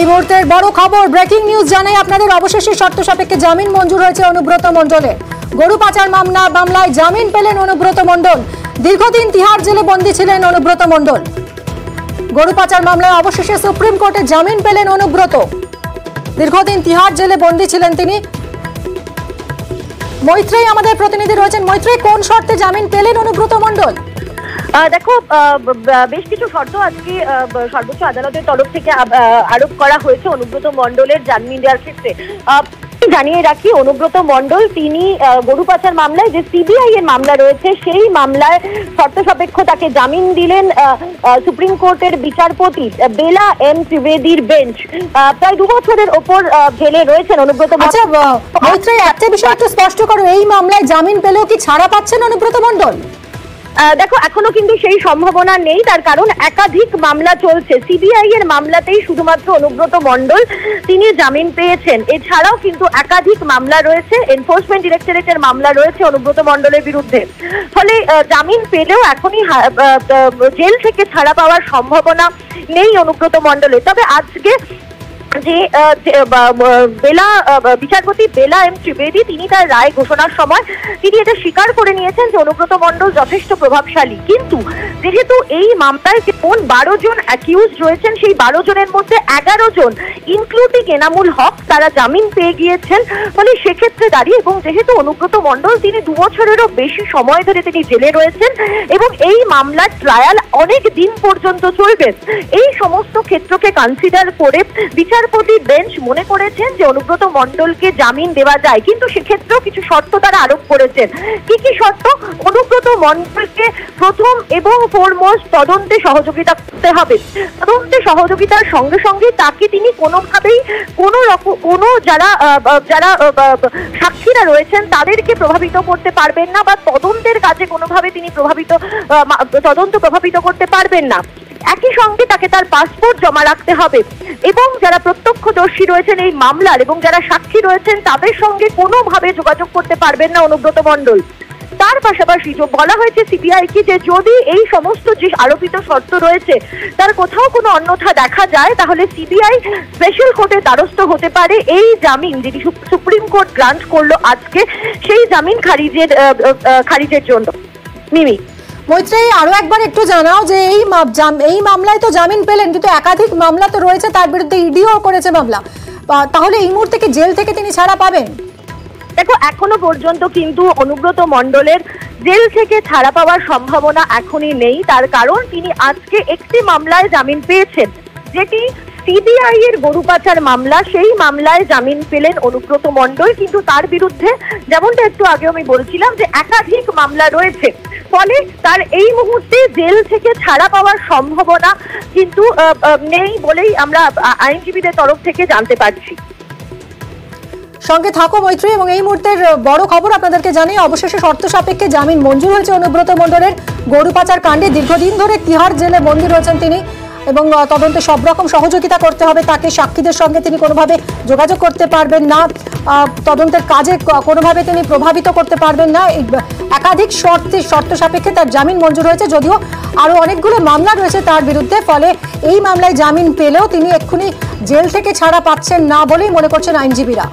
এই মুহূর্তের বড় খবর, ব্রেকিং নিউজ জানাই আপনাদের। অবশেষে শর্ত সাপেক্ষে জামিন মঞ্জুর হয়েছে অনুব্রত মণ্ডলের। গরু পাচার মামলায় জামিন পেলেন অনুব্রত মণ্ডল। দীর্ঘদিন তিহার জেলে বন্দী ছিলেন অনুব্রত মণ্ডল। গরু পাচার মামলায় অবশেষে সুপ্রিম কোর্টে জামিন পেলেন অনুব্রত। দীর্ঘদিন তিহার জেলে বন্দী ছিলেন তিনি। মৈত্রেয়ী আমাদের প্রতিনিধি রয়েছেন। মৈত্রেয়ী, কোন শর্তে জামিন পেলেন অনুব্রত মণ্ডল? দেখো, বেশ কিছু শর্ত আজকে সর্বোচ্চ আদালতের তরফ থেকে আরোপ করা হয়েছে অনুব্রত মণ্ডলের জামিন দেওয়ার ক্ষেত্রে। জানিয়ে রাখি, অনুব্রত মণ্ডল তিনি গরু পাচার মামলায় যে সিবিআই এর মামলা রয়েছে সেই মামলায় শর্ত সাপেক্ষ তাকে জামিন দিলেন সুপ্রিম কোর্টের বিচারপতি বেলা এম ত্রিবেদীর বেঞ্চ। প্রায় 2 বছরের ওপর জেলে রয়েছেন অনুব্রত। আচ্ছা মৈত্রেয়ী, একটা বিষয় একটু স্পষ্ট করো, এই মামলায় জামিন পেলেও কি ছাড়া পাচ্ছেন অনুব্রত মণ্ডল? দেখো, এখনো কিন্তু সেই সম্ভাবনা নেই, তার কারণ একাধিক মামলা চলছে। সিবিআই এর মামলাতেই শুধুমাত্র অনুব্রত মণ্ডল তিনি জামিন পেয়েছেন। এছাড়াও কিন্তু একাধিক মামলা রয়েছে, এনফোর্সমেন্ট ডিরেক্টরেটের মামলা রয়েছে অনুব্রত মণ্ডলের বিরুদ্ধে। ফলে জামিন পেলেও এখনই জেল থেকে ছাড়া পাওয়ার সম্ভাবনা নেই অনুব্রত মণ্ডলের। তবে আজকে যে বিচারপতি বেলা এম ত্রিবেদী তিনি তার রায় ঘোষণার সময় তিনি এটা স্বীকার করে নিয়েছেন যে অনুব্রত মণ্ডল যথেষ্ট প্রভাবশালী। কিন্তু যেহেতু এই মামলায় যে কোন 12 জন অ্যাকিউজ রয়েছেন, সেই 12 জনের মধ্যে 11 জন ইনক্লুডিং এনামুল হক তারা জামিন পেয়ে গিয়েছেন। ফলে সেক্ষেত্রে দাঁড়িয়ে, এবং যেহেতু অনুব্রত মণ্ডল তিনি 2 বছরেরও বেশি সময় ধরে তিনি জেলে রয়েছেন এবং এই মামলার ট্রায়াল অনেক দিন পর্যন্ত চলবে, এই সমস্ত ক্ষেত্রকে কনসিডার করে বিচারপতি বেঞ্চ মনে করেছেন যে অনুব্রত মণ্ডলকে জামিন দেওয়া যায়। কিন্তু সেক্ষেত্রেও কিছু শর্ত তারা আরোপ করেছেন। কি কি শর্ত? অনুব্রত মণ্ডলকে প্রথম এবং ফরমোস্ট তদন্তে সহযোগিতা করতে হবে। তদন্তে সহযোগিতার সঙ্গে সঙ্গে তাকে তিনি কোনোভাবেই কোনো যারা সাক্ষীরা রয়েছেন তাদেরকে প্রভাবিত করতে পারবেন না, বা তদন্তের কাজে কোনোভাবে তিনি তদন্ত প্রভাবিত করতে পারবেন না। একই সঙ্গে তাকে তার পাসপোর্ট জমা রাখতে হবে এবং যারা প্রত্যক্ষদর্শী রয়েছেন এই মামলার এবং যারা সাক্ষী রয়েছেন তাদের সঙ্গে কোনোভাবে যোগাযোগ করতে পারবেন না অনুব্রত মণ্ডল। তার পাশাপাশি বলা হয়েছে সিবিআই কে যে যদি এই সমস্ত যে আরোপিত শর্ত রয়েছে তার কোথাও কোনো অন্যথা দেখা যায়, তাহলে সিবিআই স্পেশাল কোর্টের দ্বারস্থ হতে পারে এই জামিন যেটি সুপ্রিম কোর্ট গ্রান্ট করলো আজকে, সেই জামিন খারিজের জন্য। মিমি, মৈত্রেয়ী, আরো একবার একটু জানাও যে এই মামলায় তো জামিন পেলেন, কিন্তু একাধিক মামলা তো রয়েছে, তার বিরুদ্ধে ইডিও করেছে মামলা, তাহলে এই মুহূর্তে কি জেল থেকে তিনি ছাড়া পাবেন? দেখো, এখনো পর্যন্ত কিন্তু অনুব্রত মণ্ডলের জেল থেকে ছাড়া পাওয়ার সম্ভাবনা এখনই নেই। তার কারণ তিনি আজকে একটি মামলায় জামিন পেয়েছেন, যেটি সিবিআই এর গরু পাচার মামলা। সেই মামলায় জামিন পেলেন অনুব্রত মণ্ডল, কিন্তু তার বিরুদ্ধে যেমনটা একটু আগে আমি বলছিলাম যে একাধিক মামলা রয়েছে। ফলে তার এই মুহূর্তে জেল থেকে ছাড়া পাওয়ার সম্ভাবনা কিন্তু নেই বলেই আমরা আইনজীবীদের তরফ থেকে জানতে পারছি। সঙ্গে থাকো মৈত্রী, এবং এই মুহূর্তের বড় খবর আপনাদেরকে জানিয়ে অবশেষে শর্ত সাপেক্ষে জামিন মঞ্জুর হয়েছে অনুব্রত মণ্ডলের। গরু পাচার কাণ্ডে দীর্ঘদিন ধরে তিহার জেলে বন্দী রয়েছেন তিনি, এবং তদন্তে সব রকম সহযোগিতা করতে হবে তাকে। সাক্ষীদের সঙ্গে তিনি কোনোভাবে যোগাযোগ করতে পারবেন না, তদন্তের কাজে কোনোভাবে তিনি প্রভাবিত করতে পারবেন না। একাধিক শর্ত সাপেক্ষে তার জামিন মঞ্জুর হয়েছে, যদিও আরও অনেকগুলো মামলা রয়েছে তার বিরুদ্ধে। ফলে এই মামলায় জামিন পেলেও তিনি এক্ষুনি জেল থেকে ছাড়া পাচ্ছেন না বলেই মনে করছেন আইনজীবীরা।